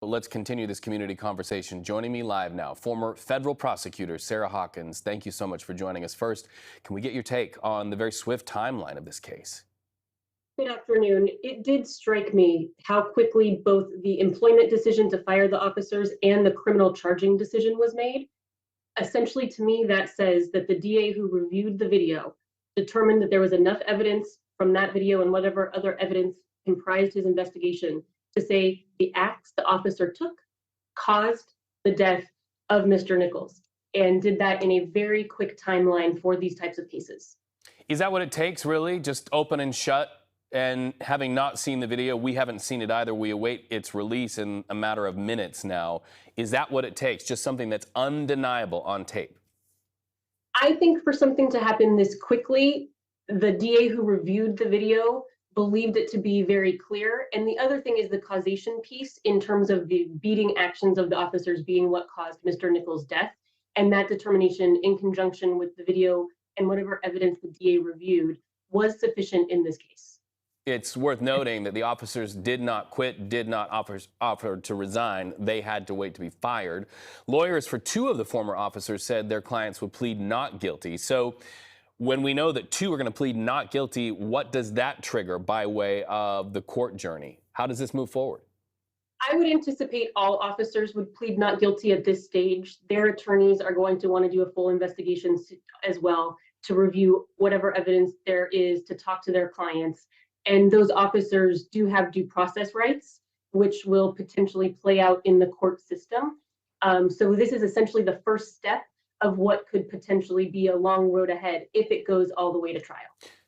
Let's continue this community conversation. Joining me live now, former federal prosecutor Sarah Hawkins. Thank you so much for joining us. First, can we get your take on the very swift timeline of this case? Good afternoon. It did strike me how quickly both the employment decision to fire the officers and the criminal charging decision was made. Essentially, to me, that says that the DA who reviewed the video determined that there was enough evidence from that video and whatever other evidence comprised his investigation to say the acts the officer took caused the death of Mr. Nichols, and did that in a very quick timeline for these types of cases. Is that what it takes, really? Just open and shut? And having not seen the video, we haven't seen it either. We await its release in a matter of minutes now. Is that what it takes? Just something that's undeniable on tape? I think for something to happen this quickly, the DA who reviewed the video believed it to be very clear. And the other thing is the causation piece in terms of the beating actions of the officers being what caused Mr. Nichols' death. And that determination, in conjunction with the video and whatever evidence the DA reviewed, was sufficient in this case. It's worth noting that the officers did not quit, did not offer to resign. They had to wait to be fired. Lawyers for two of the former officers said their clients would plead not guilty. So when we know that two are going to plead not guilty, what does that trigger by way of the court journey? How does this move forward? I would anticipate all officers would plead not guilty at this stage. Their attorneys are going to want to do a full investigation as well, to review whatever evidence there is, to talk to their clients. And those officers do have due process rights, which will potentially play out in the court system. So this is essentially the first step of what could potentially be a long road ahead if it goes all the way to trial.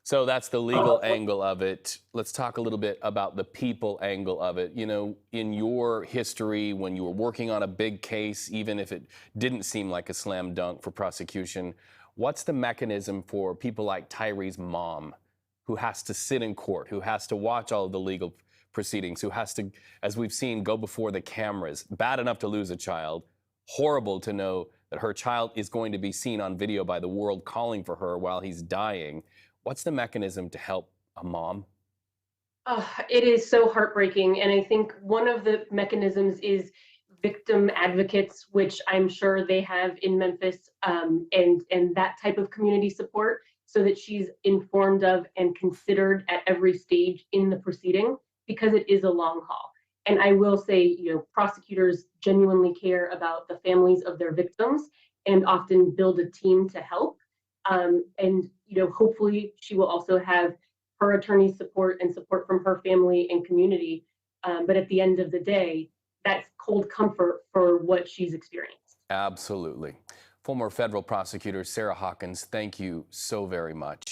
So that's the legal angle of it. Let's talk a little bit about the people angle of it. You know, in your history, when you were working on a big case, even if it didn't seem like a slam dunk for prosecution, what's the mechanism for people like Tyre's mom, who has to sit in court, who has to watch all of the legal proceedings, who has to, as we've seen, go before the cameras? Bad enough to lose a child, horrible to know that her child is going to be seen on video by the world calling for her while he's dying. What's the mechanism to help a mom? It is so heartbreaking. And I think one of the mechanisms is victim advocates, which I'm sure they have in Memphis, and that type of community support, so that she's informed of and considered at every stage in the proceeding, because it is a long haul. And I will say, prosecutors genuinely care about the families of their victims and often build a team to help. And hopefully she will also have her attorney's support and support from her family and community. But at the end of the day, that's cold comfort for what she's experienced. Absolutely. Former federal prosecutor Sarah Hawkins, thank you so very much.